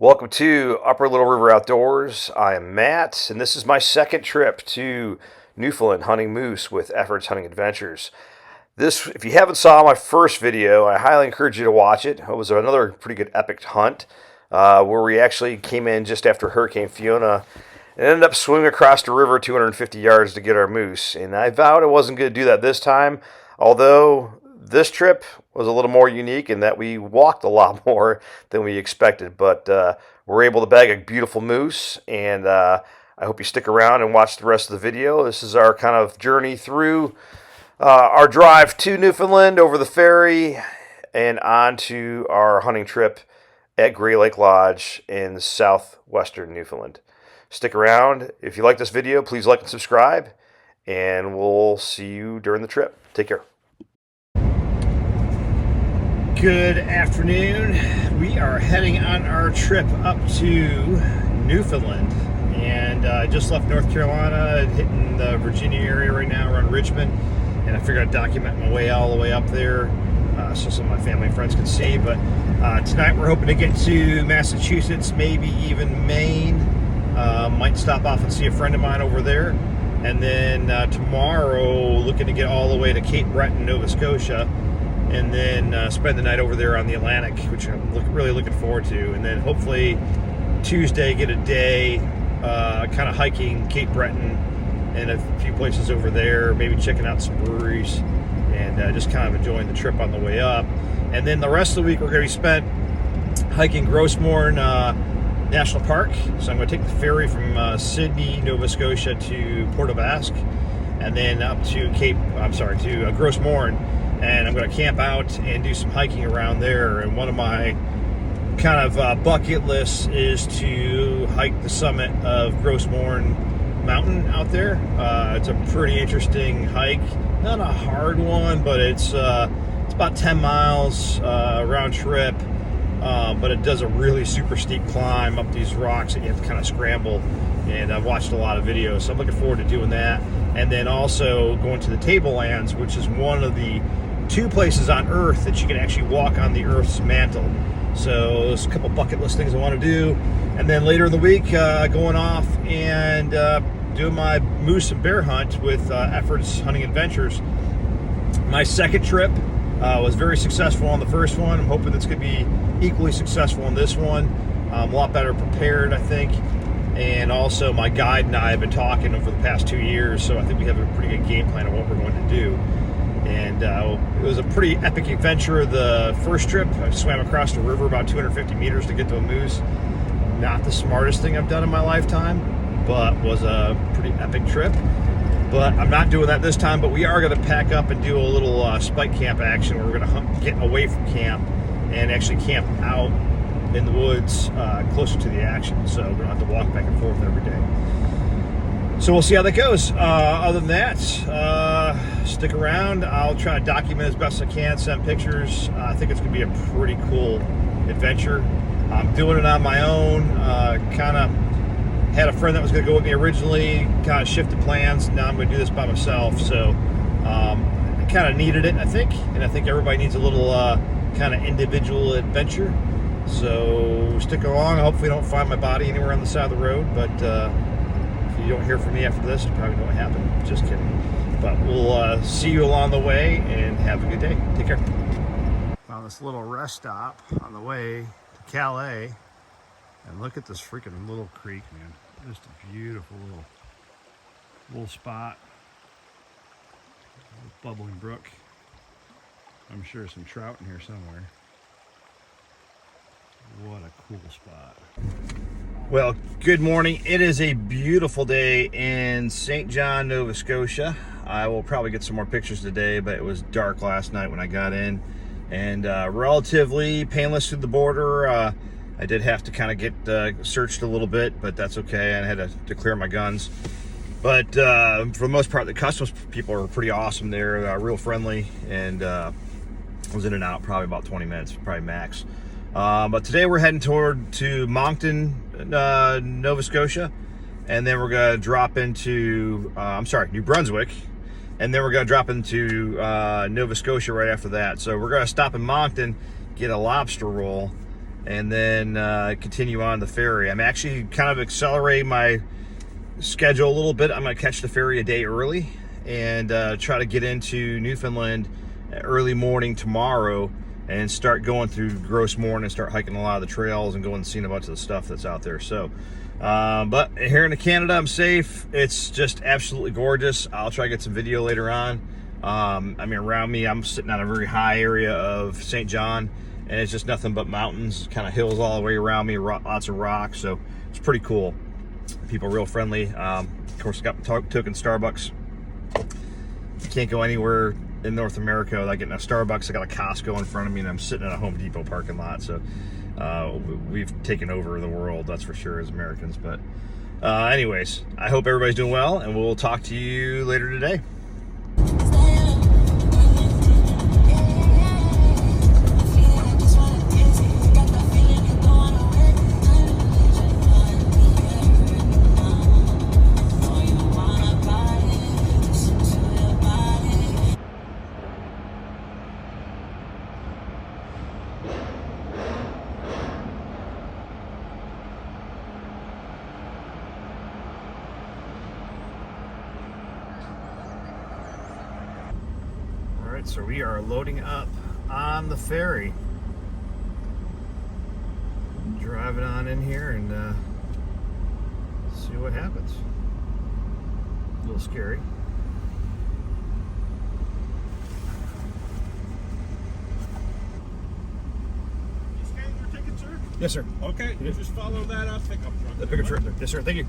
Welcome to Upper Little River Outdoors. I am Matt, and this is my second trip to Newfoundland hunting moose with Efford's Hunting Adventures. If you haven't saw my first video, I highly encourage you to watch it. It was another pretty good epic hunt where we actually came in just after Hurricane Fiona and ended up swimming across the river 250 yards to get our moose. And I vowed I wasn't going to do that this time, although this trip was a little more unique in that we walked a lot more than we expected, but we're able to bag a beautiful moose, and I hope you stick around and watch the rest of the video. This is our kind of journey through our drive to Newfoundland over the ferry and on to our hunting trip at Grey Lake Lodge in southwestern Newfoundland. Stick around. If you like this video, please like and subscribe, and we'll see you during the trip. Take care. Good afternoon. We are heading on our trip up to Newfoundland, and I just left North Carolina, hitting the Virginia area right now around Richmond, and I figured I'd document my way all the way up there so some of my family and friends can see. But tonight we're hoping to get to Massachusetts, maybe even Maine. Might stop off and see a friend of mine over there, and then tomorrow looking to get all the way to Cape Breton, Nova Scotia, and then spend the night over there on the Atlantic, which I'm really looking forward to. And then hopefully Tuesday get a day kind of hiking Cape Breton and a few places over there, maybe checking out some breweries, and just kind of enjoying the trip on the way up. And then the rest of the week we're going to be spent hiking Gros National Park. So I'm going to take the ferry from Sydney, Nova Scotia to Port aux Basques, and then up to Gros Morne. And I'm going to camp out and do some hiking around there. And one of my kind of bucket lists is to hike the summit of Gros Morne Mountain out there. It's a pretty interesting hike. Not a hard one, but it's about 10 miles round trip. But it does a really super steep climb up these rocks that you have to kind of scramble. And I've watched a lot of videos, so I'm looking forward to doing that. And then also going to the Tablelands, which is one of the two places on Earth that you can actually walk on the Earth's mantle. So there's a couple bucket list things I want to do. And then later in the week, going off and doing my moose and bear hunt with Efford's Hunting Adventures. My second trip was very successful on the first one. I'm hoping it's going to be equally successful on this one. I'm a lot better prepared, I think. And also my guide and I have been talking over the past 2 years, so I think we have a pretty good game plan of what we're going to do. And it was a pretty epic adventure. The first trip, I swam across the river about 250 meters to get to a moose. Not the smartest thing I've done in my lifetime, but was a pretty epic trip. But I'm not doing that this time, but we are going to pack up and do a little spike camp action where we're going to get away from camp and actually camp out in the woods closer to the action. So we don't have to walk back and forth every day. So we'll see how that goes. Other than that, stick around. I'll try to document as best I can, send pictures. I think it's going to be a pretty cool adventure. I'm doing it on my own. Kind of had a friend that was going to go with me originally, kind of shifted plans. Now I'm going to do this by myself. So I kind of needed it, I think. And I think everybody needs a little kind of individual adventure. So stick along. Hopefully don't find my body anywhere on the side of the road, but if you don't hear from me after this, you probably know what happened. Just kidding. But we'll see you along the way, and have a good day. Take care. Found this little rest stop on the way to Calais, and look at this freaking little creek, man. Just a beautiful little spot. A little bubbling brook. I'm sure some trout in here somewhere. What a cool spot. Well, good morning. It is a beautiful day in St. John, Nova Scotia. I will probably get some more pictures today, but it was dark last night when I got in, and relatively painless through the border. I did have to kind of get searched a little bit, but that's okay. I had to declare my guns. But for the most part, the customs people are pretty awesome there, real friendly, and I was in and out probably about 20 minutes, probably max. But today we're heading to Moncton, Nova Scotia, and then we're going to drop into, New Brunswick, and then we're going to drop into Nova Scotia right after that. So we're going to stop in Moncton, get a lobster roll, and then continue on the ferry. I'm actually kind of accelerating my schedule a little bit. I'm going to catch the ferry a day early and try to get into Newfoundland early morning tomorrow and start going through Gros Morne and start hiking a lot of the trails and going and seeing a bunch of the stuff that's out there. So, but here in Canada, I'm safe. It's just absolutely gorgeous. I'll try to get some video later on. I mean, around me, I'm sitting on a very high area of St. John, and it's just nothing but mountains, kind of hills all the way around me, lots of rocks. So it's pretty cool. People real friendly. Of course, got token Starbucks. You can't go anywhere in North America without getting a Starbucks. I got a Costco in front of me, and I'm sitting in a Home Depot parking lot. So we've taken over the world, that's for sure, as Americans. But anyways, I hope everybody's doing well, and we'll talk to you later today. So we are loading up on the ferry, driving on in here and see what happens. A little scary. You scanning your ticket, sir? Yes, sir. Okay, you just follow that pickup truck. The pickup truck. Yes, sir. Thank you.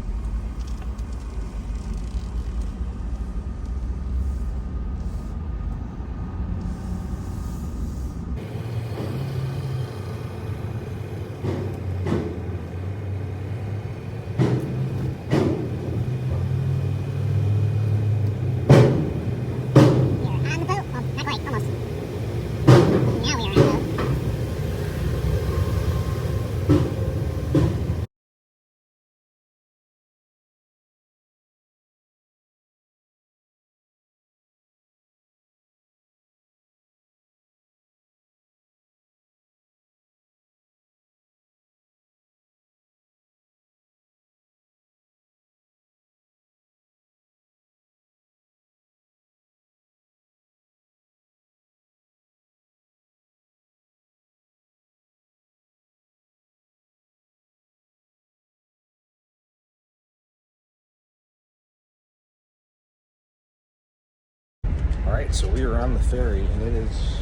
Alright, so we are on the ferry and it is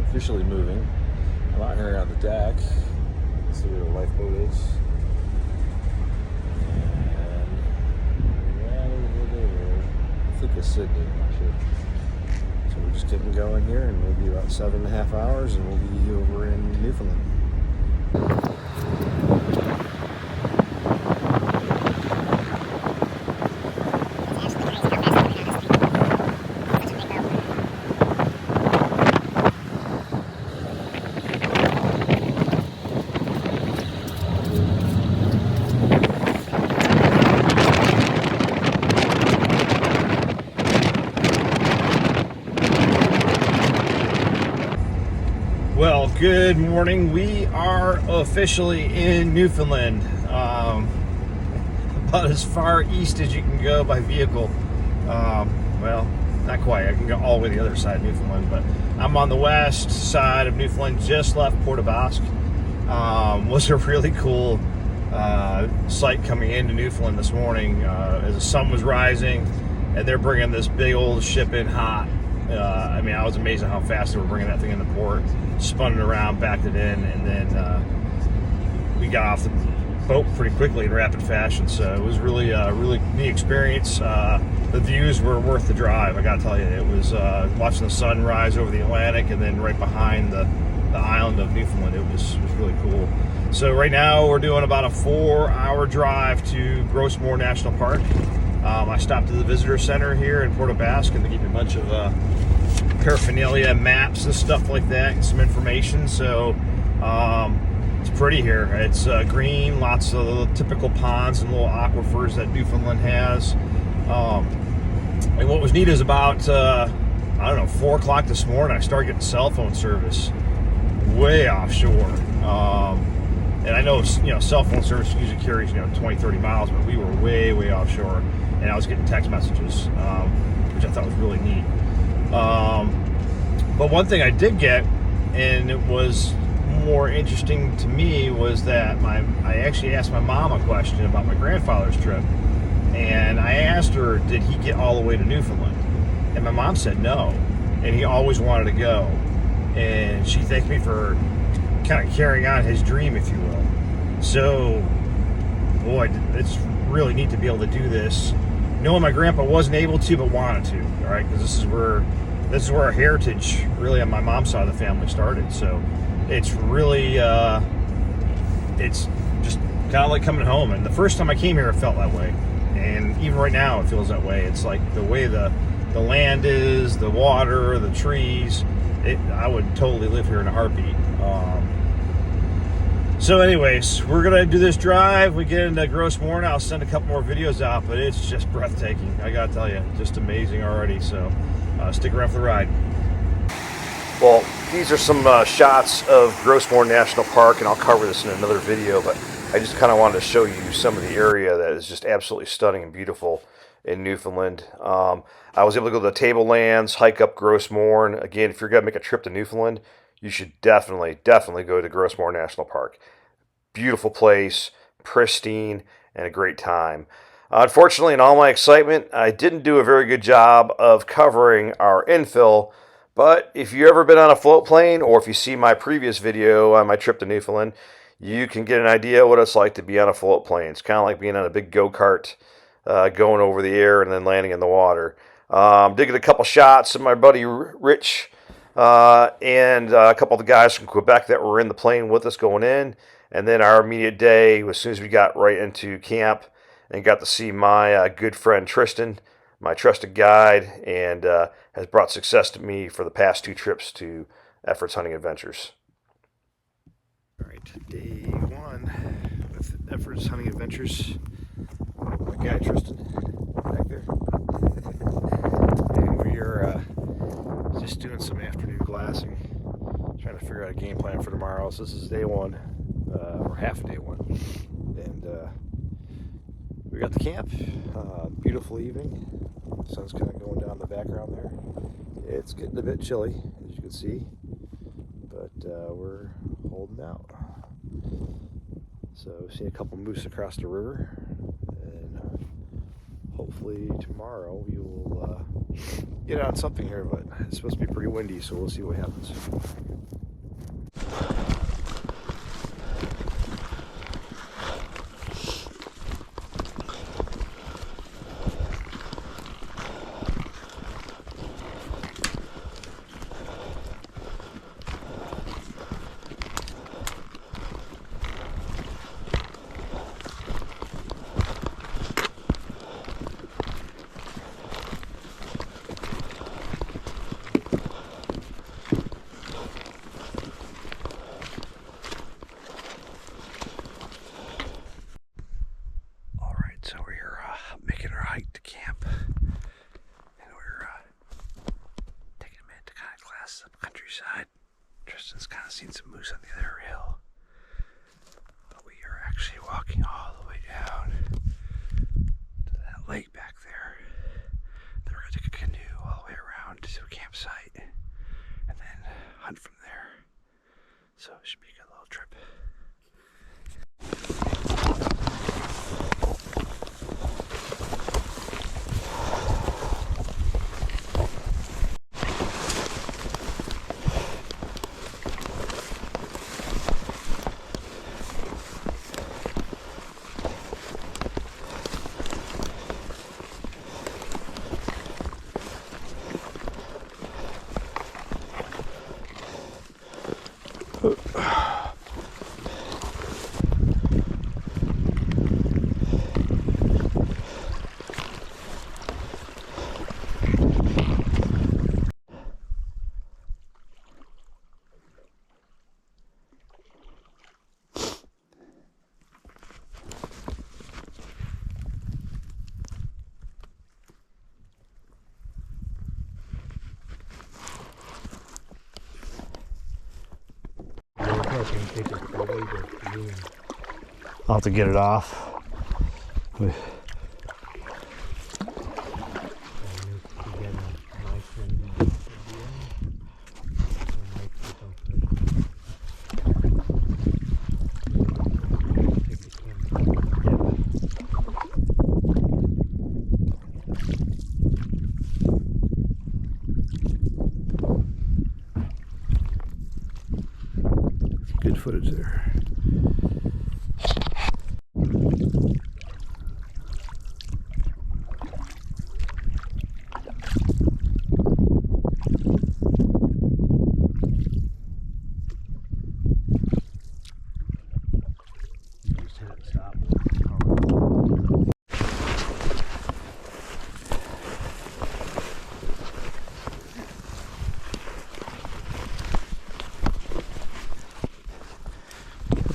officially moving. I'm out here on the deck. Let's see where the lifeboat is. And I think it's Sydney, I'm not sure. So we're just getting going here, and maybe about 7.5 hours and we'll be over in Newfoundland. Well, good morning. We are officially in Newfoundland, about as far east as you can go by vehicle. Well, not quite. I can go all the way to the other side of Newfoundland, but I'm on the west side of Newfoundland. Just left Port aux Basques. Was a really cool sight coming into Newfoundland this morning as the sun was rising, and they're bringing this big old ship in hot. I mean, I was amazed at how fast they were bringing that thing in the port, spun it around, backed it in, and then we got off the boat pretty quickly in rapid fashion. So it was really a really neat experience. The views were worth the drive, I gotta tell you. It was watching the sun rise over the Atlantic and then right behind the island of Newfoundland. It was really cool. So right now we're doing about a 4-hour drive to Gros Morne National Park. I stopped at the visitor center here in Port aux Basques and they gave me a bunch of paraphernalia, maps and stuff like that, and some information. So it's pretty here. It's green, lots of the typical ponds and little aquifers that Newfoundland has. And what was neat is about, I don't know, 4 o'clock this morning, I started getting cell phone service way offshore. And I know, cell phone service usually carries, 20, 30 miles, but we were way, way offshore. And I was getting text messages, which I thought was really neat. But one thing I did get, and it was more interesting to me, was that I actually asked my mom a question about my grandfather's trip. And I asked her, did he get all the way to Newfoundland? And my mom said no. And he always wanted to go. And she thanked me for kind of carrying on his dream, if you will. So, boy, it's really neat to be able to do this, knowing my grandpa wasn't able to but wanted to. All right, because this is where our heritage, really, on my mom's side of the family started. So it's really it's just kind of like coming home. And the first time I came here, it felt that way, and even right now it feels that way. It's like the way the land is, the water, the trees. I would totally live here in a heartbeat. So anyways, we're gonna do this drive. We get into Gros Morne. I'll send a couple more videos out, but it's just breathtaking. I gotta tell you, just amazing already. So stick around for the ride. Well, these are some shots of Gros Morne National Park, and I'll cover this in another video, but I just kind of wanted to show you some of the area that is just absolutely stunning and beautiful in Newfoundland. I was able to go to the Tablelands, hike up Gros Morne. Again, if you're going to make a trip to Newfoundland, you should definitely go to Gros Morne National Park. Beautiful place, pristine, and a great time. Unfortunately, in all my excitement, I didn't do a very good job of covering our infill, but if you've ever been on a float plane, or if you see my previous video on my trip to Newfoundland, you can get an idea what it's like to be on a float plane. It's kind of like being on a big go-kart, going over the air and then landing in the water. Did get a couple shots of my buddy Rich and a couple of the guys from Quebec that were in the plane with us going in. And then our immediate day, as soon as we got right into camp and got to see my good friend Tristan, my trusted guide, and has brought success to me for the past 2 trips to Efford's Hunting Adventures. All right, day 1 with Efford's Hunting Adventures. My guy Tristan back there. And we are just doing some afternoon glassing, trying to figure out a game plan for tomorrow. So this is day 1, or half of day 1, and we got the camp. Beautiful evening. The sun's kind of going down in the background there. It's getting a bit chilly, as you can see, but we're holding out. So we've seen a couple moose across the river, and hopefully tomorrow we will get on something here, but it's supposed to be pretty windy, so we'll see what happens. So we're making our hike to camp, and we're taking a minute to kind of glass up countryside. Tristan's kind of seen some moose on the other hill, but we are actually walking all the way down to that lake back there. Then we're going to take a canoe all the way around to a campsite, and then hunt from there. So it should be a good little trip. can take a photo of you. I'll have to get it off. Good footage there.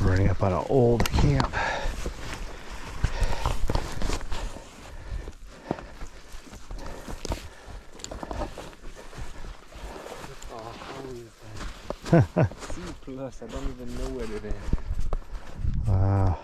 Running up on an old camp. Oh, how is that? C plus, I don't even know what it is. Wow.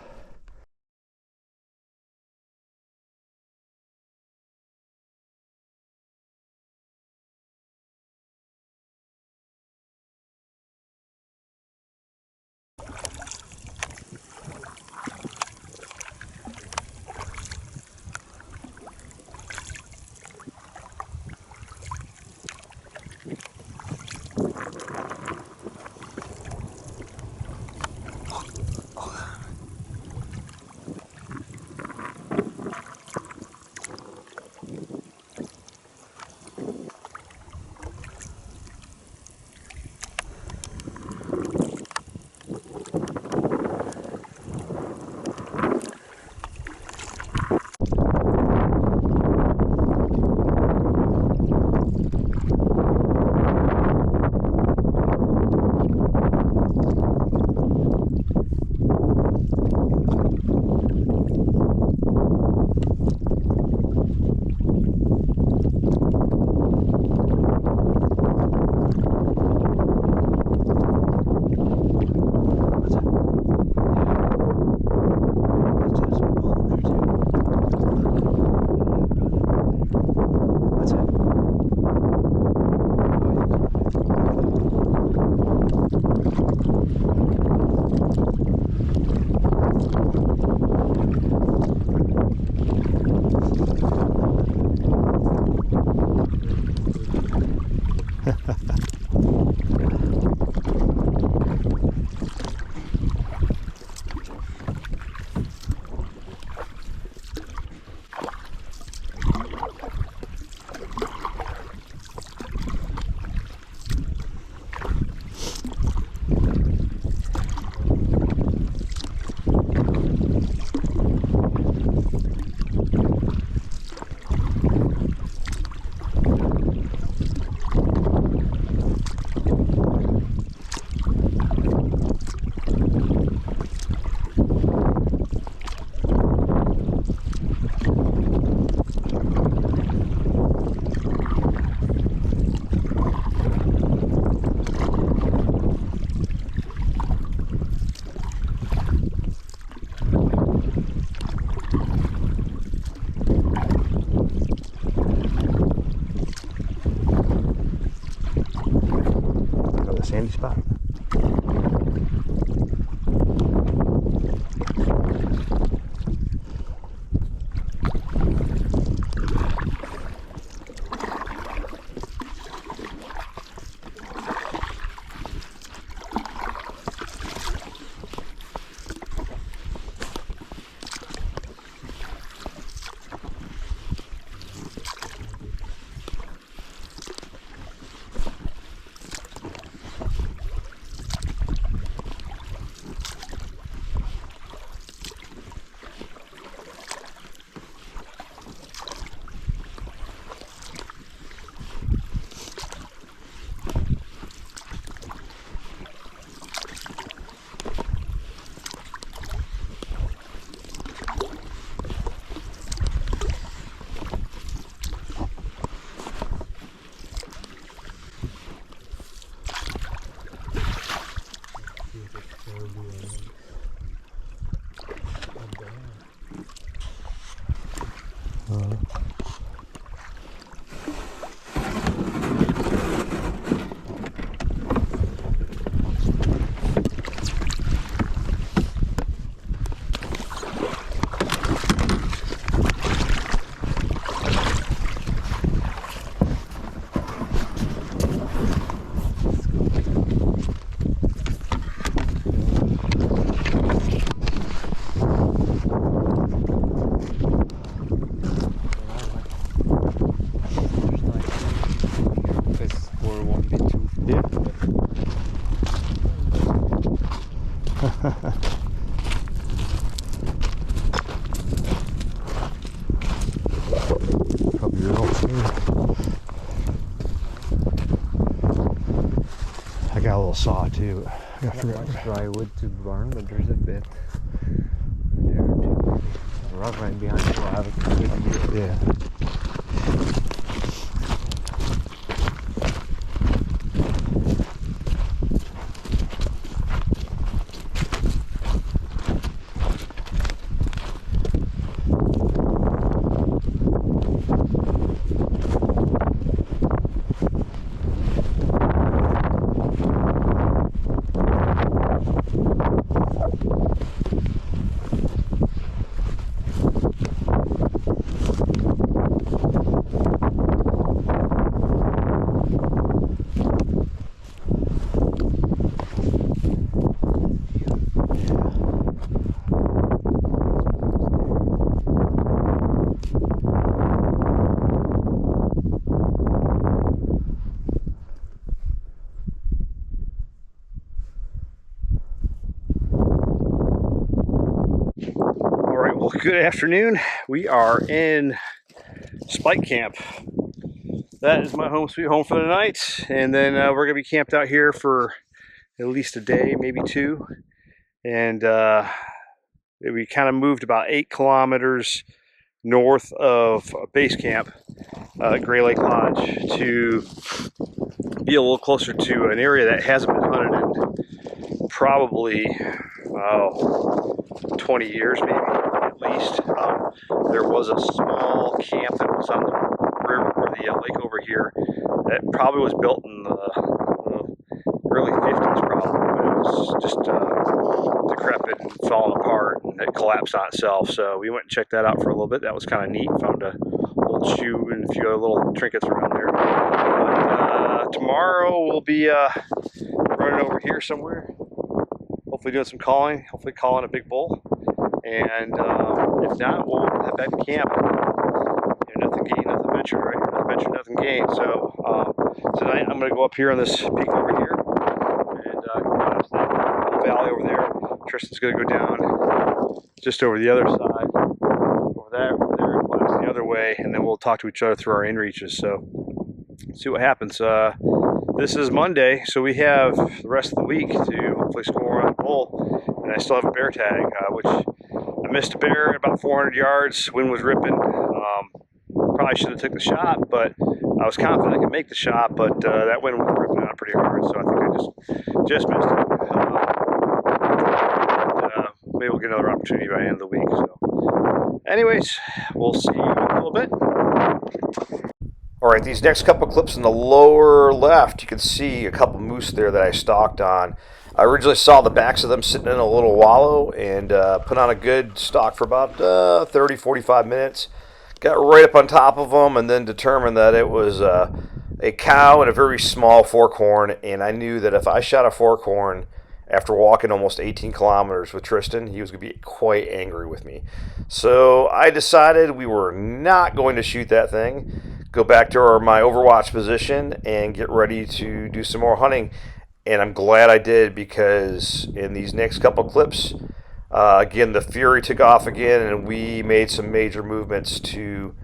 Sandy spot. or won't be too full. Yeah. Probably real. I got a little saw too. I Not much dry wood to burn, but there's a bit there too. The rock right behind you will have a good view. Yeah. Well, good afternoon. We are in Spike Camp. That is my home sweet home for the night, and then we're gonna be camped out here for at least a day, maybe two. And we kind of moved about 8 kilometers north of base camp, Gray Lake Lodge, to be a little closer to an area that hasn't been hunted in probably 20 years, maybe. Least. There was a small camp that was on the river or the lake over here that probably was built in the early 50s probably, but it was just decrepit and falling apart, and it collapsed on itself. So we went and checked that out for a little bit. That was kind of neat. Found a old shoe and a few other little trinkets around there. But tomorrow we'll be running over here somewhere, hopefully doing some calling, hopefully calling a big bull. And if not, we'll head back to camp. Nothing gained, nothing ventured, right? Nothing ventured, nothing gained. So tonight I'm going to go up here on this peak over here and go down to that little valley over there. Tristan's going to go down just over the other side, over there, and blast the other way, and then we'll talk to each other through our InReaches. So see what happens. This is Monday, so we have the rest of the week to hopefully score on a bull, and I still have a bear tag, which I missed a bear at about 400 yards. Wind was ripping. Probably should have took the shot, but I was confident I could make the shot, but that wind was ripping out pretty hard, so I think I just missed it. Maybe we'll get another opportunity by the end of the week. So, anyways, we'll see you in a little bit. All right, these next couple clips in the lower left, you can see a couple moose there that I stalked on. I originally saw the backs of them sitting in a little wallow and put on a good stalk for about 30-45 minutes. Got right up on top of them and then determined that it was a cow and a very small forkhorn. And I knew that if I shot a forkhorn after walking almost 18 kilometers with Tristan, he was going to be quite angry with me. So I decided we were not going to shoot that thing, go back to my overwatch position, and get ready to do some more hunting. And I'm glad I did, because in these next couple clips, again, the Ferry took off again, and we made some major movements to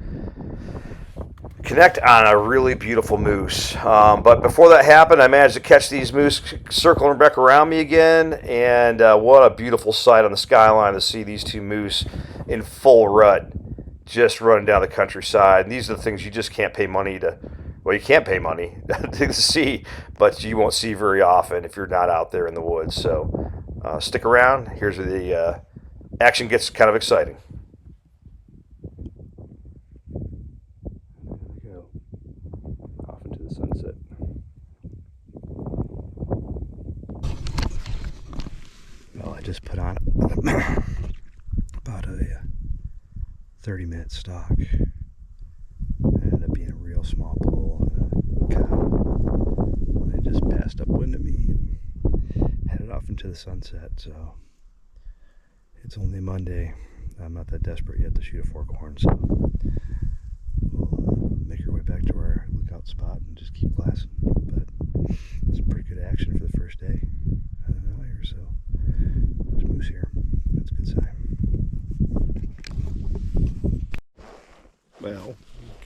connect on a really beautiful moose. But before that happened, I managed to catch these moose circling back around me again, and what a beautiful sight on the skyline to see these two moose in full rut just running down the countryside. And these are the things you just can't pay money to. Well, you can't pay money to see, but you won't see very often if you're not out there in the woods. So stick around. Here's where the action gets kind of exciting. There we go. Off into the sunset. Well, I just put on about a 30-minute stalk. Ended up being a real small bull and a cow. They just passed upwind of me and headed off into the sunset. So it's only Monday. I'm not that desperate yet to shoot a forkhorn, so we'll make our way back to our lookout spot and just keep glassing. But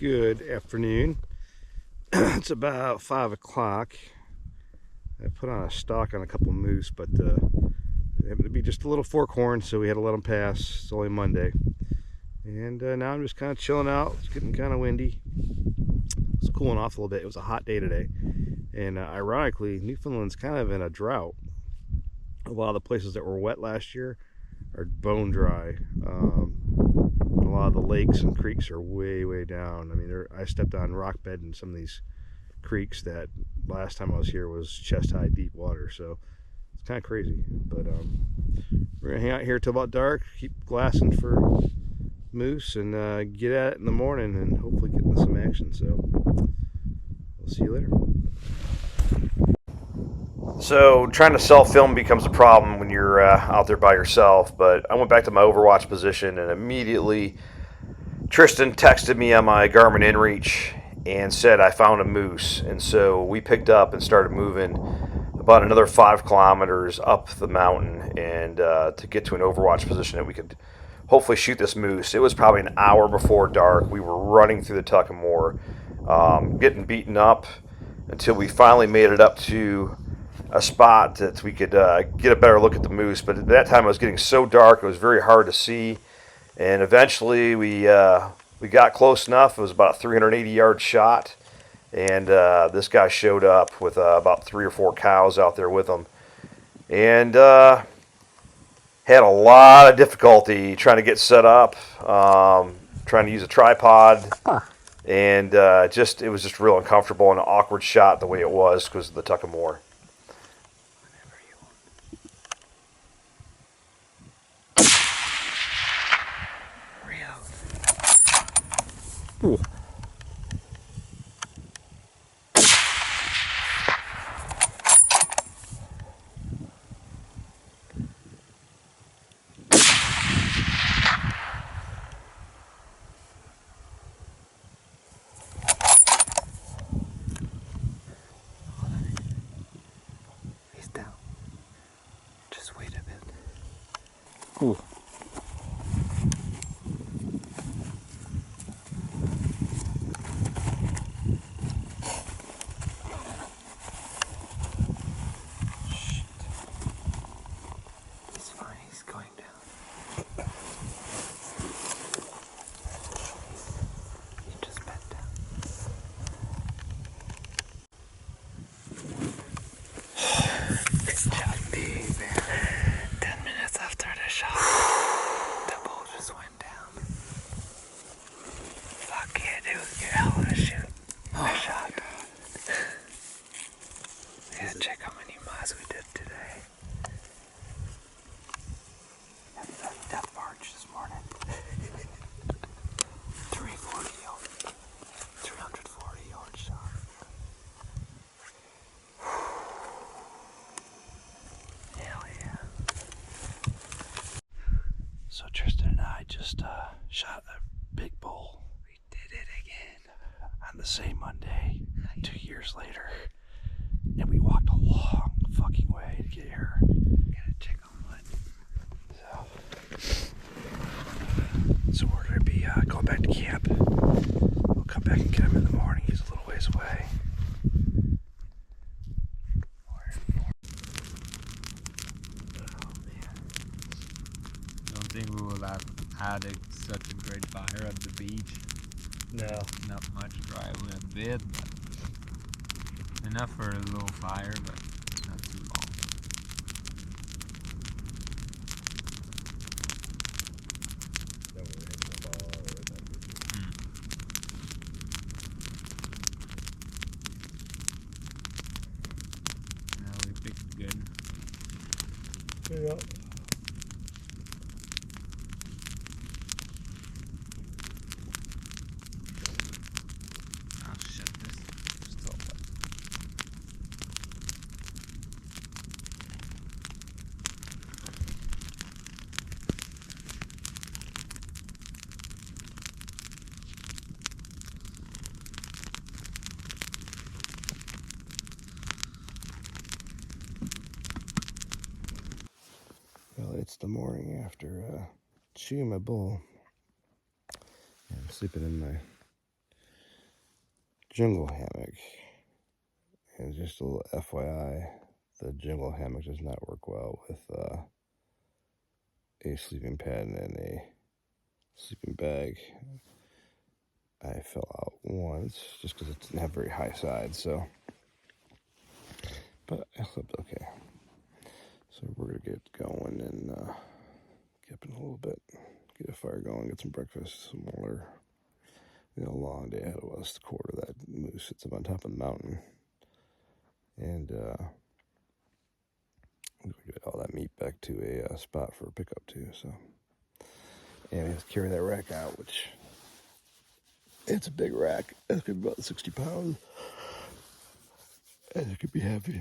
Good afternoon. It's about 5 o'clock. I put on a stalk on a couple moose, but it happened to be just a little forkhorn, so we had to let them pass. It's only Monday. And now I'm just kind of chilling out. It's getting kind of windy. It's cooling off a little bit. It was a hot day today. And ironically, Newfoundland's kind of in a drought. A lot of the places that were wet last year are bone dry. A lot of the lakes and creeks are way down. I mean, I stepped on rock bed in some of these creeks that last time I was here was chest high deep water, so it's kind of crazy. But we're gonna hang out here till about dark, keep glassing for moose, and get at it in the morning and hopefully get into some action. So we'll see you later. So trying to self-film becomes a problem when you're out there by yourself, but I went back to my Overwatch position, and immediately Tristan texted me on my Garmin InReach and said I found a moose. And so we picked up and started moving about another 5 kilometers up the mountain and to get to an Overwatch position that we could hopefully shoot this moose. It was probably an hour before dark. We were running through the Tikka More, getting beaten up until we finally made it up to a spot that we could get a better look at the moose. But at that time it was getting so dark, it was very hard to see. And eventually we got close enough. It was about a 380-yard shot. And this guy showed up with about 3 or 4 cows out there with him. And had a lot of difficulty trying to get set up, trying to use a tripod. And it was just real uncomfortable and an awkward shot the way it was because of the Tikka More. Ooh. He's down. Just wait a bit. Ooh. So Tristan and I just shot a big bull. We did it again. On the same Monday, 2 years later. And we walked a long fucking way to get here. Gotta check on one. So we're going to be going back to camp. We'll come back and get him in the morning. He's a little ways away. I think we will have had such a great fire at the beach. No. Not much dry wood a bit, but enough for a little fire, but not too long. Now we picked good. Yeah. Well, it's the morning after shooting my bull. I'm sleeping in my jungle hammock. And just a little FYI, the jungle hammock does not work well with a sleeping pad and a sleeping bag. I fell out once just because it didn't have very high sides, so. But I slept okay. So we're gonna get going and get up in a little bit, get a fire going, get some breakfast, some water. We got a long day ahead of us. The quarter of that moose sits up on top of the mountain, and we'll get all that meat back to a spot for a pickup too. So, and we have to carry that rack out, which it's a big rack. It's gonna be about 60 pounds, and it could be heavy.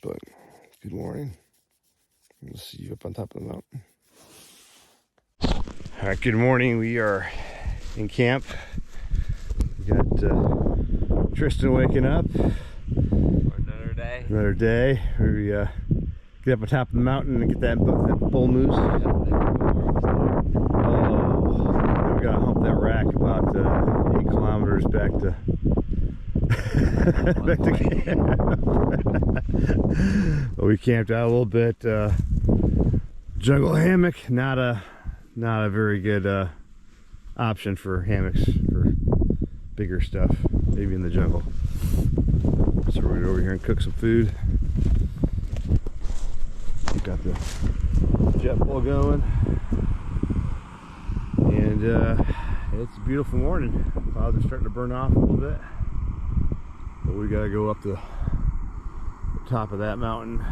But good morning. We'll see you up on top of the mountain. All right, good morning. We are in camp. We got Tristan waking up. Another day. Another day. We get up on top of the mountain and get that bull moose. Oh, then we gotta hump that rack about 8 kilometers back to back to camp. But we camped out a little bit. Jungle hammock, not a very good option for hammocks for bigger stuff, maybe in the jungle. So we're gonna go over here and cook some food. We've got the jet fuel going, and it's a beautiful morning. Clouds are starting to burn off a little bit, but we gotta go up the top of that mountain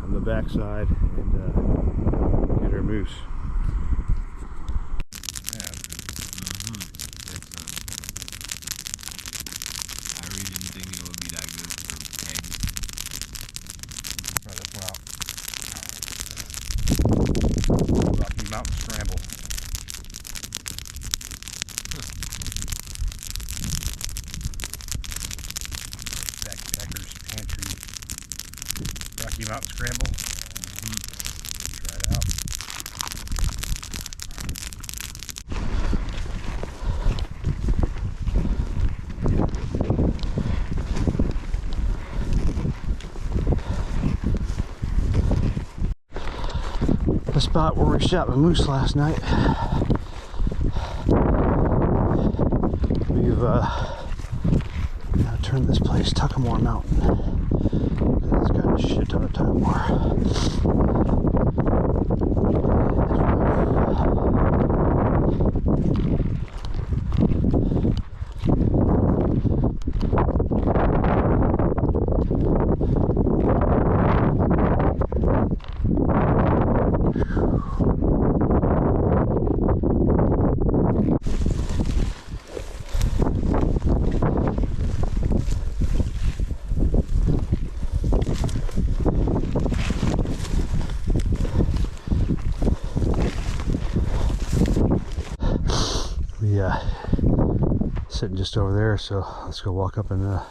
on the backside and get our moose. I really didn't think it would be that good for eggs. Try this one out. Rocky Mountain Scramble. Backpackers Pantry Rocky Mountain Scramble. Try it out. The spot where we shot the moose last night. We've now turned this place Tuckamore Mountain. It's got a shit ton of time more. Sitting just over there, so let's go walk up and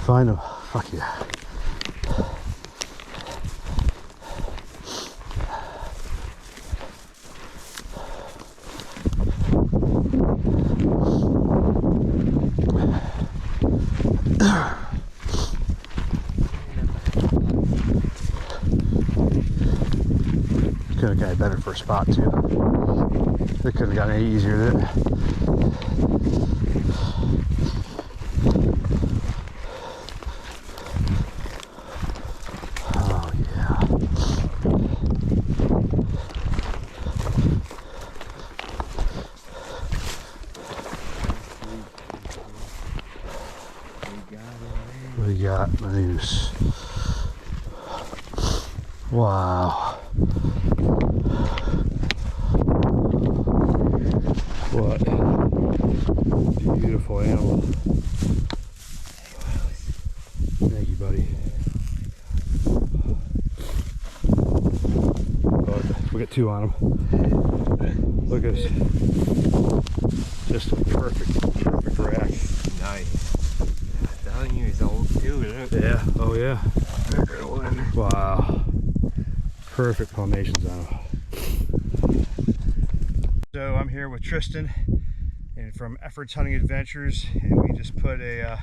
find them. Fuck yeah. Could have got a better first spot too. They couldn't have gotten any easier than it. Oh yeah. We got the moose. Wow. What a beautiful animal. Thank you, buddy. Oh, we got 2 on him. Look at this. Just a perfect rack. Nice. I'm telling you, he's old too, isn't it? Yeah, oh yeah. Wow. Perfect palmations on him. So I'm here with Tristan and from Efford's Hunting Adventures, and we just put a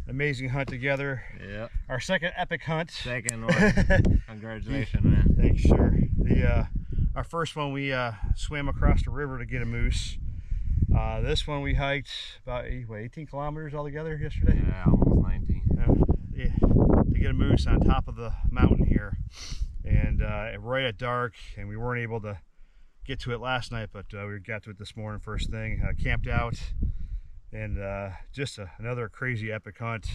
amazing hunt together. Yeah. Our second epic hunt. Second one. Congratulations, man. Thanks, sir. Our first one we swam across the river to get a moose. This one we hiked about 18 kilometers altogether yesterday. Yeah, almost 19. Yeah, to get a moose on top of the mountain here, and right at dark, and we weren't able to get to it last night, but we got to it this morning first thing. Camped out, and just another crazy epic hunt.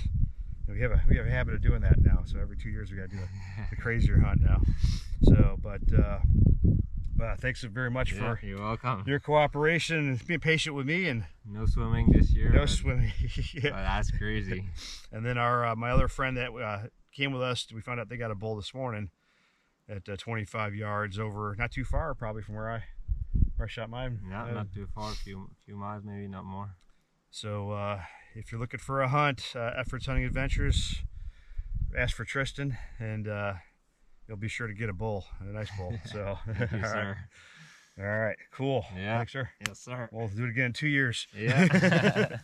And we have a habit of doing that now, so every 2 years we got to do a crazier hunt now. So, but thanks very much for you're welcome. your cooperation and being patient with me. And no swimming this year. no swimming. Yeah. Oh, that's crazy. And then our my other friend that came with us, we found out they got a bull this morning at 25 yards over, not too far probably from where I shot mine. Yeah, not too far, a few miles, maybe, not more. So if you're looking for a hunt, Efford's Hunting Adventures, ask for Tristan, and you'll be sure to get a bull, a nice bull. So Thank you, sir. All right, cool. Yeah. Thanks, sir. Yes, sir. We'll do it again in 2 years. Yeah.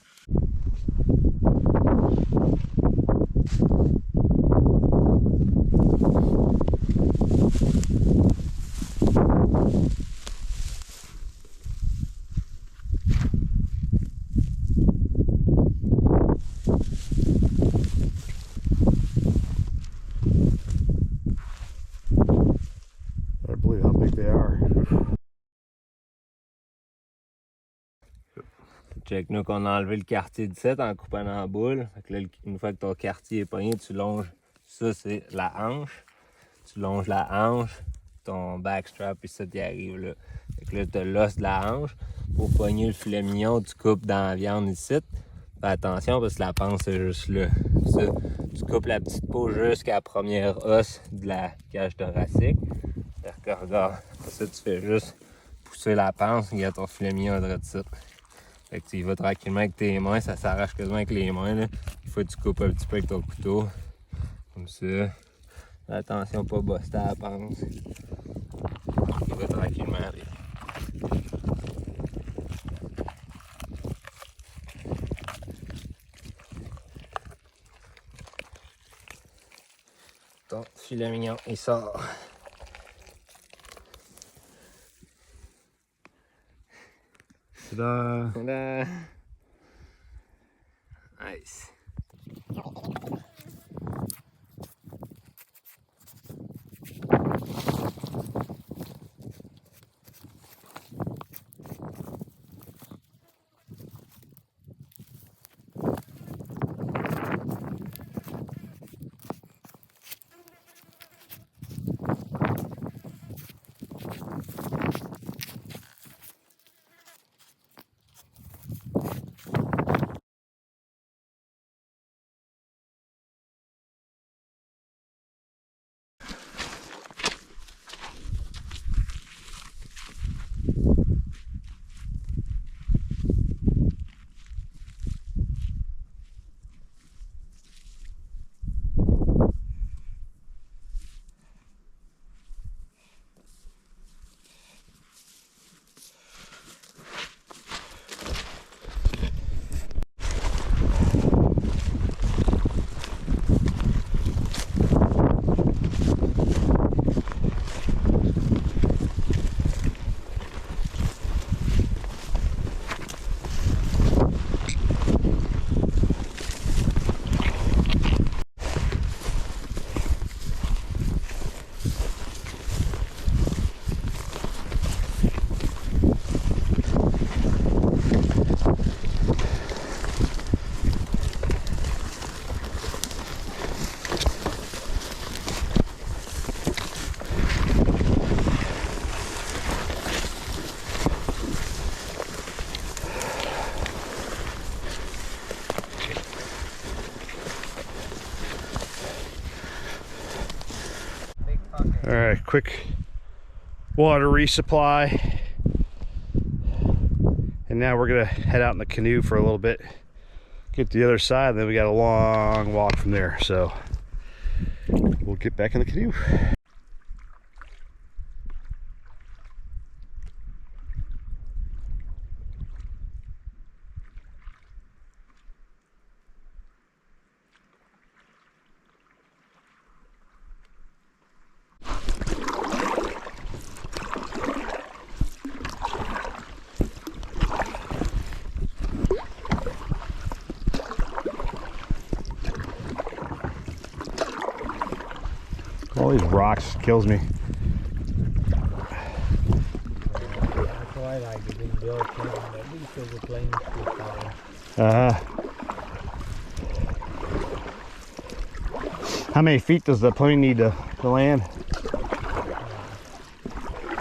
I believe how big they are. Check, nous qu'on a enlevé le quartier 17 en coupant en boule. Fait que là, une fois que ton quartier est pogné, tu longes. Ça, c'est la hanche. Tu longes la hanche, ton backstrap, puis ça, t'y arrive là. Fait que là, t'as l'os de la hanche. Pour pogner le filet mignon, tu coupes dans la viande ici. Fais attention parce que la panse, c'est juste là. Ça, tu coupes la petite peau jusqu'à la première os de la cage thoracique. Fait que regarde, ça, tu fais juste pousser la panse, il y a ton filet mignon de ça. Fait que tu y vas tranquillement avec tes mains, ça s'arrache quasiment avec les mains. Là. Il faut que tu coupes un petit peu avec ton couteau. Comme ça. Fais attention, pas buster la panse. Il va tranquillement. Ton filet mignon, il sort. Ta-da! Tada! Nice. All right, quick water resupply. And now we're gonna head out in the canoe for a little bit, get to the other side, and then we got a long walk from there. So we'll get back in the canoe. All these rocks kills me. That's why I like it in build plane, at least there's a plane to power. How many feet does the plane need to land?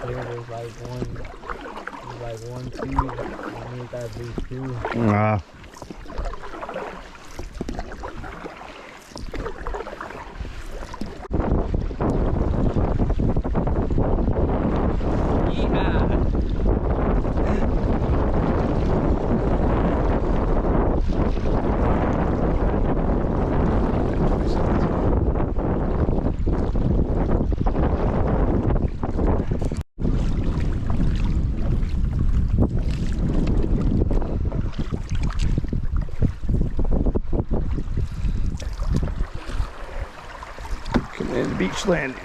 Here there's like one, two, I need at least two. And beach landing.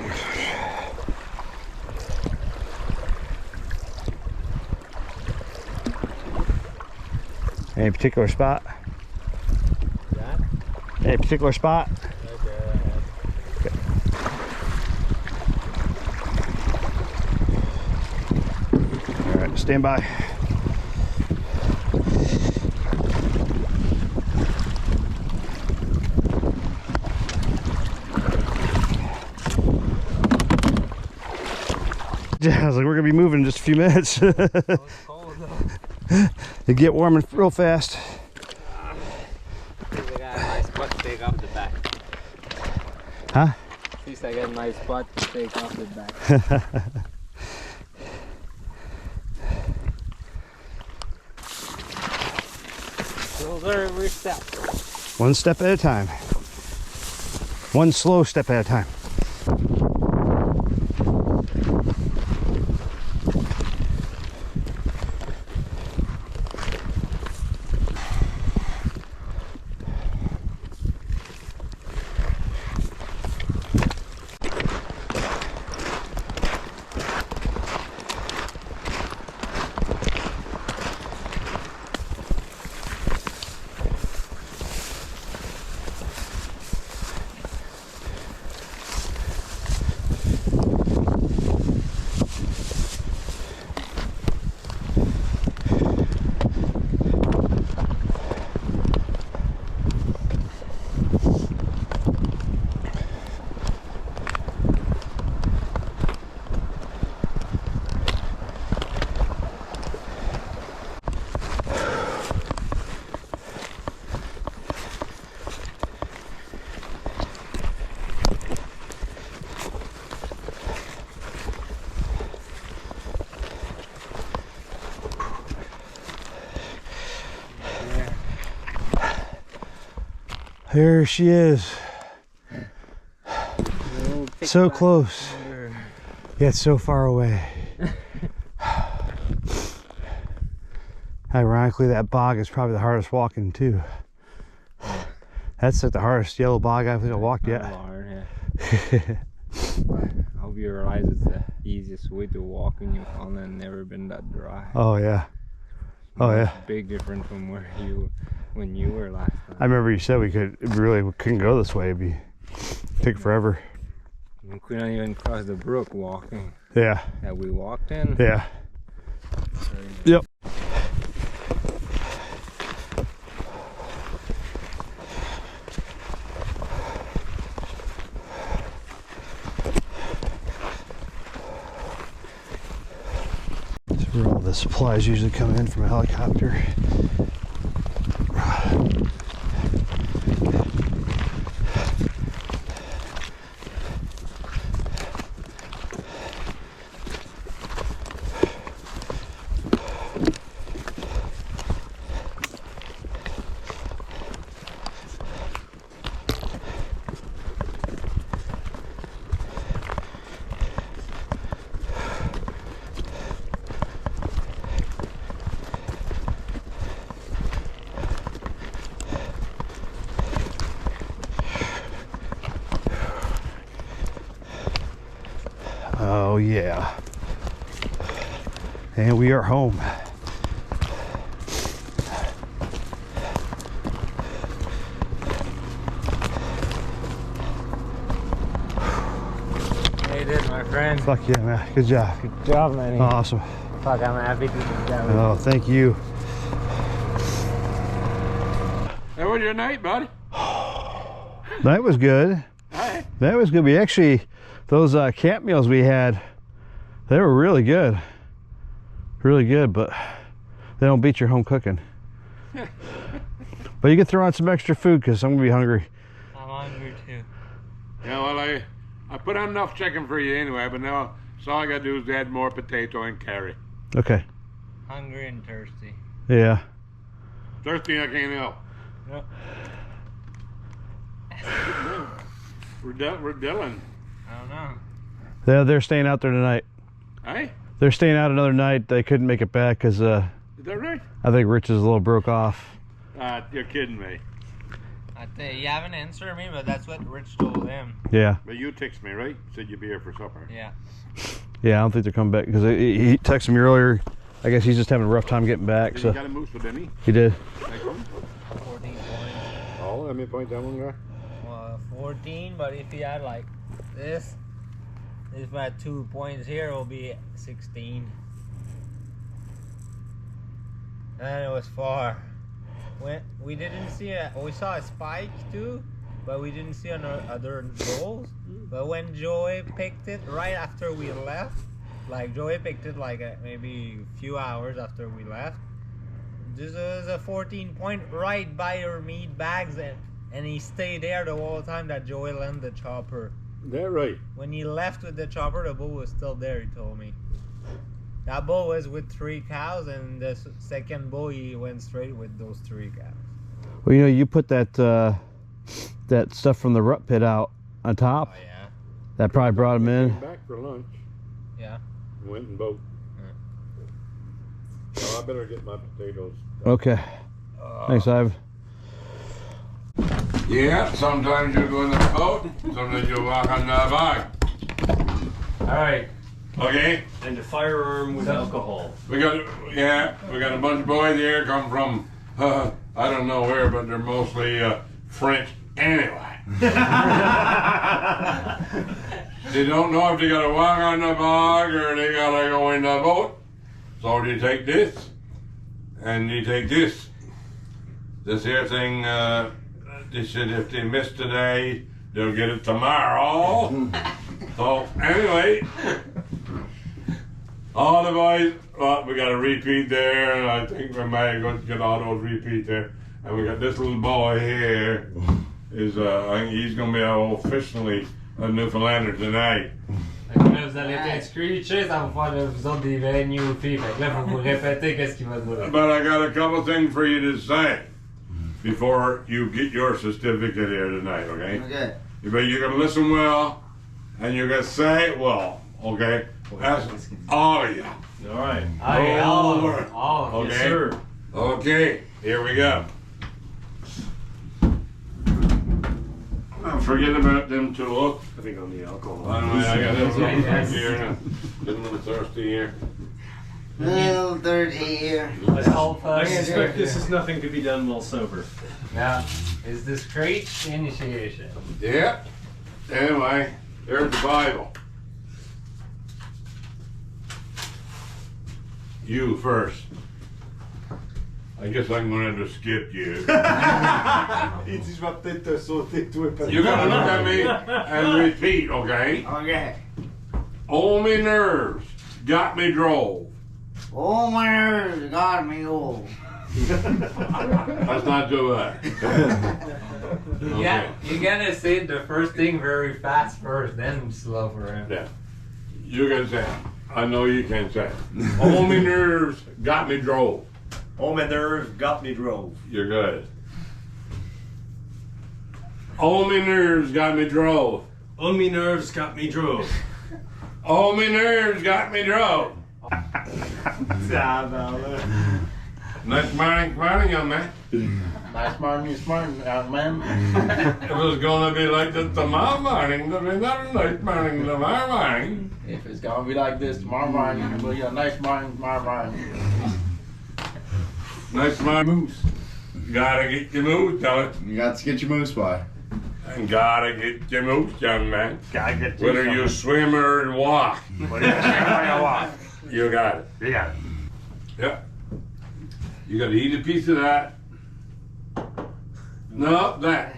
Any particular spot? That? Any particular spot? Okay. All right, stand by. I was like, we're gonna be moving in just a few minutes. It's cold though. It get warm and real fast. At least I got a nice spot to take off the back. Huh? At least I got a nice spot to take off the back. Shoulder every step. One step at a time. One slow step at a time. There she is. So close. Yet so far away. Ironically, that bog is probably the hardest walking too. That's like the hardest yellow bog I think I've walked yet. Hard, yeah. I hope you realize it's the easiest way to walk in Newfoundland and never been that dry. Oh yeah. Oh yeah. Big difference from when you were last time. I remember you said we couldn't go this way. It'd take forever. We couldn't even cross the brook walking Yeah. that we walked in. Yeah. Yep. That's where all the supplies usually come in from a helicopter. Oh yeah. And we are home. friend. Fuck yeah, man. Good job. Good job, man. Awesome. Fuck, I'm happy to do that. Oh, thank you. How was your night, buddy? That was good. Hey. That was good. We actually, those camp meals we had, they were really good. Really good, but they don't beat your home cooking. But you can throw on some extra food because I'm gonna be hungry. I'm hungry too. Yeah, well, I put on enough chicken for you anyway, but now so all I gotta do is add more potato and carry. Okay. Hungry and thirsty. Yeah. Thirsty, I can't help. Yep. We're Dylan. I don't know. Yeah, they're staying out there tonight. Hey, They're staying out another night. They couldn't make it back because is that right? I think Rich is a little broke off. You're kidding me. I think you haven't answered me, but that's what Rich told him. Yeah. But you texted me, right? Said you'd be here for supper. Yeah. Yeah, I don't think they're coming back because he texted me earlier. I guess he's just having a rough time getting back. Did So you got a moose, didn't he? he did. Nice one. 14 points. Oh, how many points that one got? Well, 14, but if he had like this, if I had 2 points here, it will be 16. And it was far. When we didn't see we saw a spike too, but we didn't see other bulls. But when Joey picked it right after we left, like Joey picked it like maybe a few hours after we left. This was a 14 point right by your meat bags, and he stayed there the whole time that Joey landed the chopper. That right. When he left with the chopper, the bull was still there, he told me. That bull was with 3 cows, and the second bull, he went straight with those 3 cows. Well, you know, you put that that stuff from the rut pit out on top. Oh, yeah. That probably brought him in. Came back for lunch. Yeah. Went and boat. So I better get my potatoes. Okay. Thanks, Ivan. Yeah, sometimes you go in the boat, sometimes you walk on the bog. Alright, Okay? and a firearm with alcohol. We got a bunch of boys here come from I don't know where, but they're mostly French anyway. They don't know if they gotta walk on the bog or they gotta go in the boat. So you take this and you take this. This here thing, they said if they miss today, they'll get it tomorrow. So anyway, all the boys, well, we got a repeat there, and I think we might get all those repeat there. And we got this little boy here. I think he's gonna be officially a Newfoundlander tonight. Là, vous allez être screeché, ça va faire de vous autres des vrais newfies. Fait que là, faut vous répéter qu'est-ce qu'il va dire. But I got a couple things for you to say before you get your certificate here tonight, okay? Okay. But you're gonna listen well, and you're gonna say it well, okay? That's all of you. Alright. Okay, All all over. all Okay. Yes, sir. Okay, here we go. Forget about them tools. I think on the alcohol. I got this one Yes. here. Getting a little thirsty here. Little dirty here. I suspect this is nothing to be done while sober. Now, is the screech initiation? Yeah. Anyway, there's the Bible. You first. I guess I'm gonna have to skip you. Il dit, je vais peut-être te sauter, toi. You're gonna look at me and repeat, okay? Okay. All me nerves got me drove. Oh, my nerves got me old. Let's not do that. Yeah, you gotta say the first thing very fast first, then slow for him. Yeah. You can say it. I know you can say it. All me nerves got me drove. All my nerves got me drove. You're good. All me nerves got me drove. On me nerves got me drove. All me nerves got me drove. Nice morning, young man. Nice morning, young man. If it was gonna be like this tomorrow morning, there'll be another nice morning tomorrow morning. If it's gonna be like this tomorrow morning, it'll be a nice morning tomorrow morning. Nice morning, moose. Gotta get your moose, tell it. You got to get your moose by. And gotta get your moose, young man. Gotta get to Whether you swim or walk, you got it. You got it. Yeah. You gotta eat a piece of that. No, that.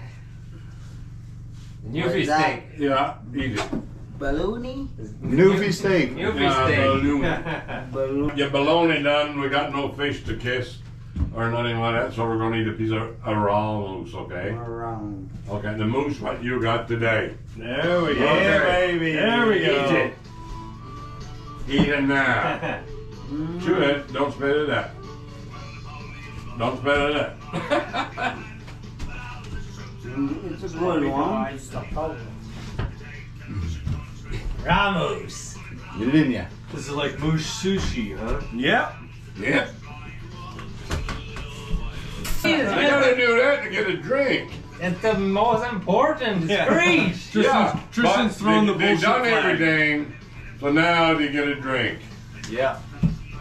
Newfie steak. Yeah, eat it. Baloney? Newfie steak. Newfie steak. Balloon. Your bologna done. We got no fish to kiss or nothing like that, so we're gonna eat a piece of a raw moose, okay? Around. Okay, the moose what you got today. There we go. Yeah, baby. There we go. Eat it. Eat it now. Chew it. Don't spit it out. Don't spit it out. It's a good one. Ramos. Get it in ya. This is like moose sushi, huh? Yep. Yep. I gotta do that to get a drink. It's the most important. Screech. Tristan's but thrown the they bullshit done flag. everything, so now they get a drink Yeah.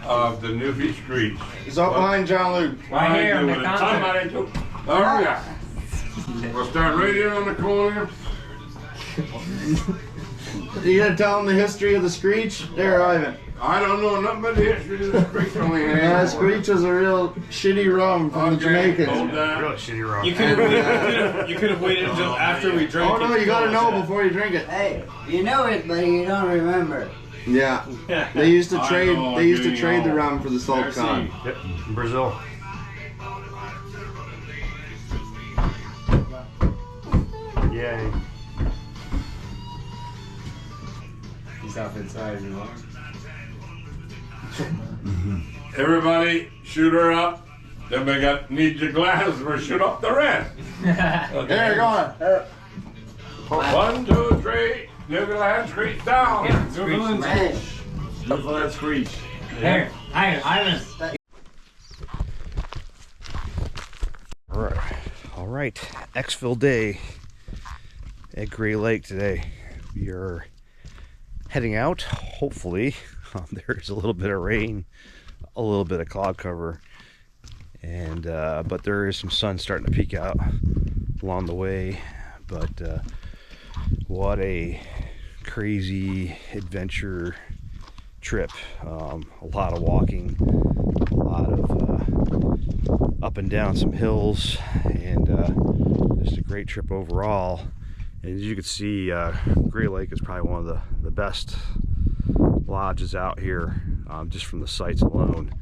of the Newfie Screech. It's up behind John Luke. Right here in the counter. Somebody took. Oh yeah. We'll start right here on the corner. You gonna tell them the history of the Screech? There, Ivan. I don't know nothing but the history of the Screech only. Yeah, Screech was a real shitty rum from the Jamaicans. Hold that. Really shitty rum. You could have waited until after we drank Oh it. no, you gotta know before you drink it. Hey, you know it, but you don't remember. Yeah. They used to I trade. know, They used to getting trade the old. rum for the salt con. Yep. Brazil. Yay. He's up inside, you know. Everybody, shoot her up. Then we got need your glasses for shoot up the rest. Okay. There, go on. 1, 2, 3. Newfoundland Screech down. Smash. Newfoundland Screech. Here, Ivan. All right. Exfil day at Gray Lake today. We are heading out. Hopefully, there's a little bit of rain, a little bit of cloud cover, and but there is some sun starting to peek out along the way. But what a crazy adventure trip! A lot of walking, a lot of up and down some hills, and just a great trip overall. And as you can see, Gray Lake is probably one of the best lodges out here, just from the sights alone.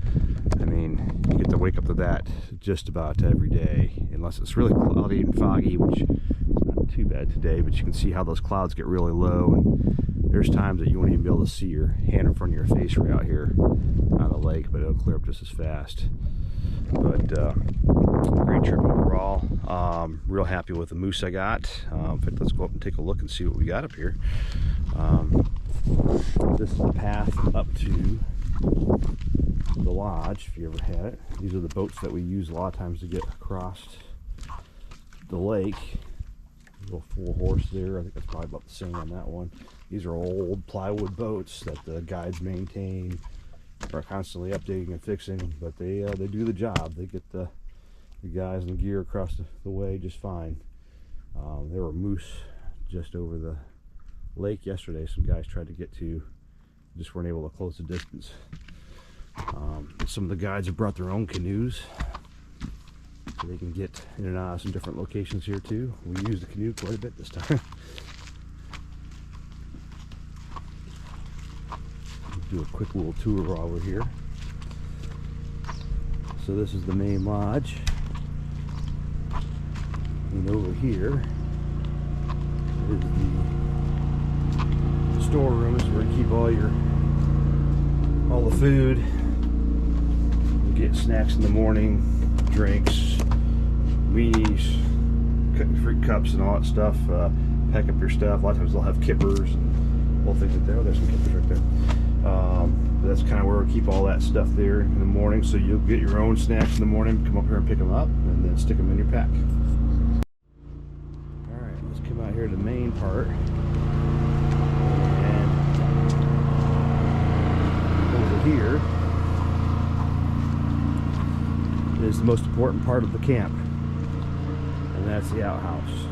I mean, you get to wake up to that just about every day, unless it's really cloudy and foggy, which is not too bad today, but you can see how those clouds get really low, and there's times that you won't even be able to see your hand in front of your face right out here on the lake, but it'll clear up just as fast. But great trip overall. Real happy with the moose I got. In fact, let's go up and take a look and see what we got up here. This is the path up to the lodge, if you ever had it. These are the boats that we use a lot of times to get across the lake. A little full horse there. I think that's probably about the same on that one. These are old plywood boats that the guides maintain, are constantly updating and fixing, but they do the job. They get the guys and the gear across the way just fine. There were moose just over the lake yesterday. Some guys tried to get to, just weren't able to close the distance. Some of the guides have brought their own canoes, so they can get in and out of some different locations here too. We used the canoe quite a bit this time. Do a quick little tour while we're here. So this is the main lodge, and over here is the storerooms where you keep all the food. You get snacks in the morning, drinks, weenies, fruit cups and all that stuff. Pack up your stuff. A lot of times they'll have kippers and all things like that. Oh, there's some kippers right there. But that's kind of where we keep all that stuff there in the morning, so you'll get your own snacks in the morning, come up here and pick them up, and then stick them in your pack. Alright, let's come out here to the main part. And over here is the most important part of the camp, and that's the outhouse.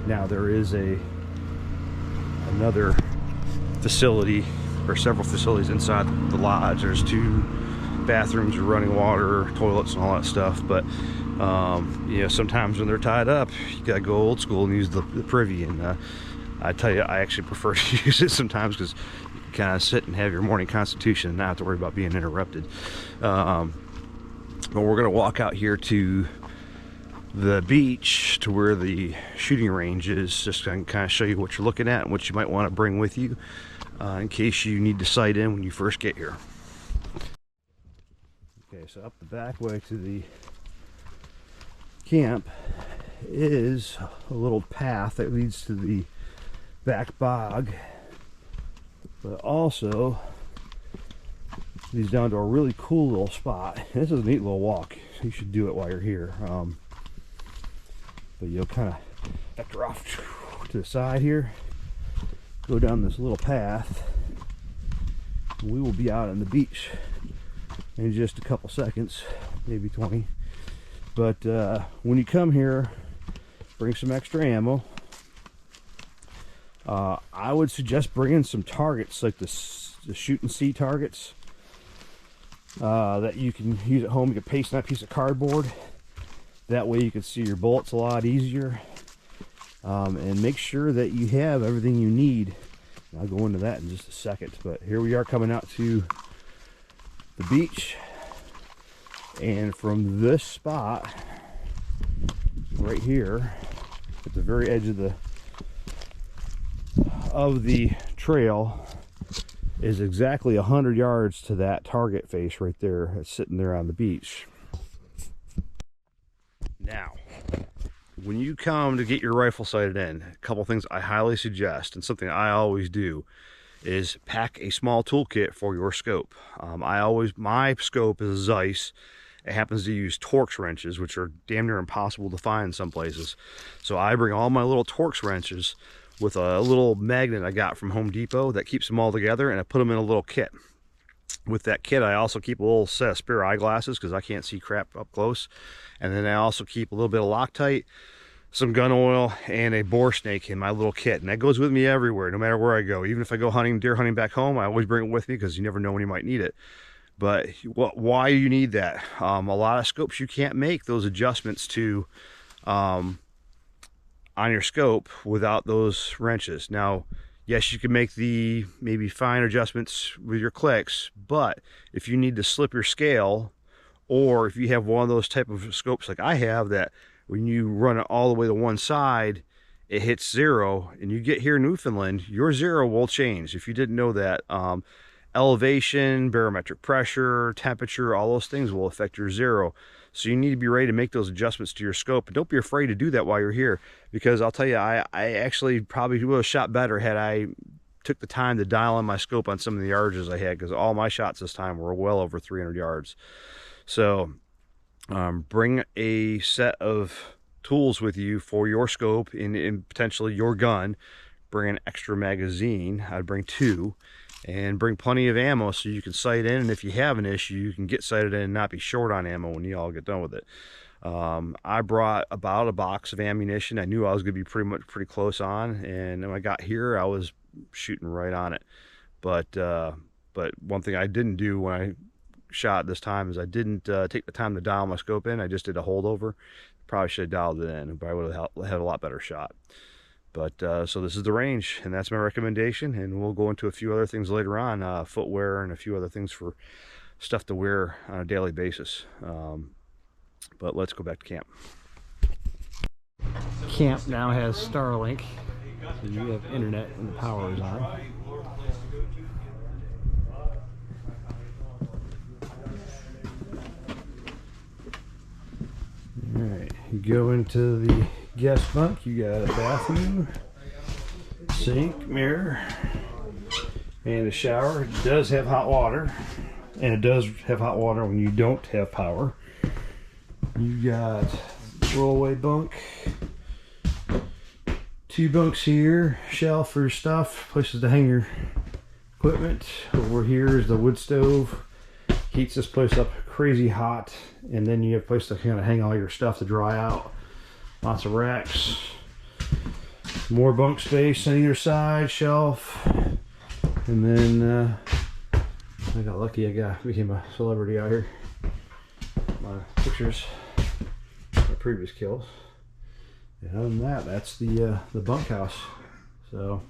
Now there is another facility, or several facilities inside the lodge. There's 2 bathrooms with running water, toilets, and all that stuff. But you know, sometimes when they're tied up, you gotta go old school and use the privy. And I tell you, I actually prefer to use it sometimes because you can kind of sit and have your morning constitution and not have to worry about being interrupted. But we're gonna walk out here to the beach, to where the shooting range is, just to kind of show you what you're looking at and what you might want to bring with you in case you need to sight in when you first get here. Okay, so up the back way to the camp is a little path that leads to the back bog, but also leads down to a really cool little spot. This is a neat little walk. You should do it while you're here. But you'll kind of vector off to the side here, go down this little path, and we will be out on the beach in just a couple seconds, maybe 20. But when you come here, bring some extra ammo. I would suggest bringing some targets, like the shoot and see targets that you can use at home. You can paste on that piece of cardboard. That way you can see your bullets a lot easier. And make sure that you have everything you need. I'll go into that in just a second. But here we are coming out to the beach. And from this spot, right here, at the very edge of the trail, is exactly 100 yards to that target face right there. It's sitting there on the beach. Now, when you come to get your rifle sighted in, a couple things I highly suggest, and something I always do, is pack a small toolkit for your scope. My scope is a Zeiss. It happens to use Torx wrenches, which are damn near impossible to find in some places. So I bring all my little Torx wrenches with a little magnet I got from Home Depot that keeps them all together, and I put them in a little kit. With that kit, I also keep a little set of spare eyeglasses because I can't see crap up close. And then I also keep a little bit of Loctite, some gun oil, and a bore snake in my little kit. And that goes with me everywhere, no matter where I go. Even if I go deer hunting back home, I always bring it with me because you never know when you might need it. But why you need that? A lot of scopes you can't make those adjustments to on your scope without those wrenches. Now, yes, you can make the maybe fine adjustments with your clicks, but if you need to slip your scale, or if you have one of those type of scopes like I have, that when you run it all the way to one side, it hits 0, and you get here in Newfoundland, your 0 will change. If you didn't know that, elevation, barometric pressure, temperature, all those things will affect your 0. So you need to be ready to make those adjustments to your scope, and don't be afraid to do that while you're here, because I'll tell you, I actually probably would have shot better had I took the time to dial in my scope on some of the yardages I had, because all my shots this time were well over 300 yards. So bring a set of tools with you for your scope and potentially your gun. Bring an extra magazine. I'd bring 2. And bring plenty of ammo so you can sight in, and if you have an issue, you can get sighted in and not be short on ammo when you all get done with it. I brought about a box of ammunition. I knew I was going to be pretty close on, and when I got here, I was shooting right on it. But one thing I didn't do when I shot this time is I didn't take the time to dial my scope in. I just did a holdover. Probably should have dialed it in, but I would have had a lot better shot. But so this is the range, and that's my recommendation, and we'll go into a few other things later on, footwear and a few other things for stuff to wear on a daily basis. But let's go back to camp. Camp now has Starlink, so you have internet and the power is on. Alright, you go into the guest bunk, you got a bathroom, sink, mirror, and a shower. It does have hot water, and it does have hot water when you don't have power. You got rollaway bunk, 2 bunks here, shelf for your stuff, places to hang your equipment. Over here is the wood stove, heats this place up crazy hot, and then you have a place to kind of hang all your stuff to dry out. Lots of racks, More bunk space on either side, shelf. And then I got lucky, became a celebrity out here. My pictures, my previous kills. And other than that, that's the bunkhouse. So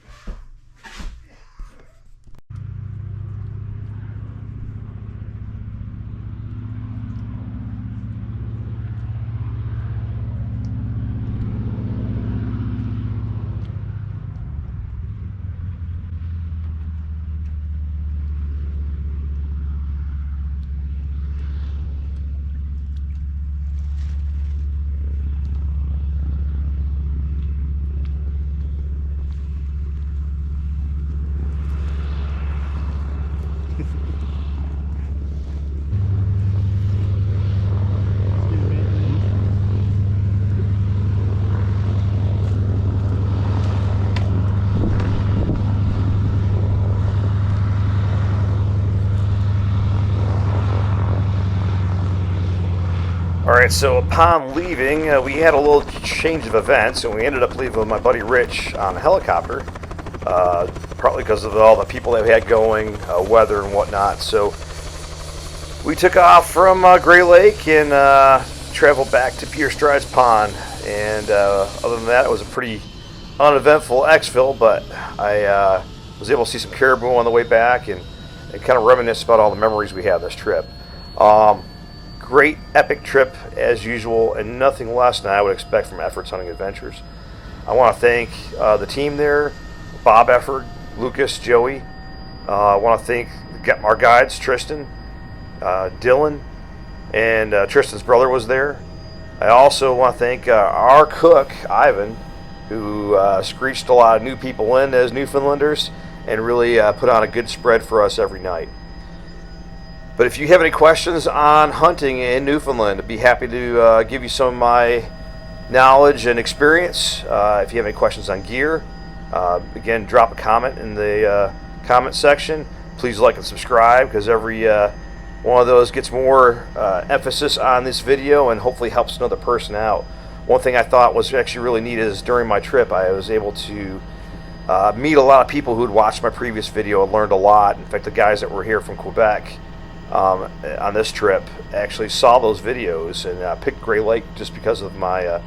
Alright, so upon leaving, we had a little change of events, and we ended up leaving with my buddy Rich on a helicopter, partly because of all the people that we had going, weather and whatnot. So we took off from Gray Lake and traveled back to Pierre Strides Pond. And other than that, it was a pretty uneventful exfil, but I was able to see some caribou on the way back and kind of reminisce about all the memories we had this trip. Great epic trip as usual, and nothing less than I would expect from Efford's Hunting Adventures. I want to thank the team there, Bob Efford, Lucas, Joey. I want to thank our guides, Tristan, Dylan, and Tristan's brother was there. I also want to thank our cook, Ivan, who screeched a lot of new people in as Newfoundlanders and really put on a good spread for us every night. But if you have any questions on hunting in Newfoundland, I'd be happy to give you some of my knowledge and experience. If you have any questions on gear, again, drop a comment in the comment section. Please like and subscribe, because every one of those gets more emphasis on this video and hopefully helps another person out. One thing I thought was actually really neat is during my trip I was able to meet a lot of people who had watched my previous video and learned a lot. In fact, the guys that were here from Quebec on this trip actually saw those videos and picked Gray Lake just because of my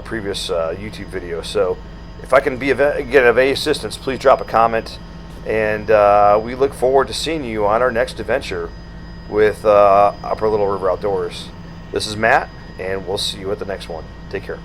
previous YouTube video. So if I can get of any assistance, please drop a comment, and we look forward to seeing you on our next adventure with Upper Little River Outdoors. This is Matt, and we'll see you at the next one. Take care.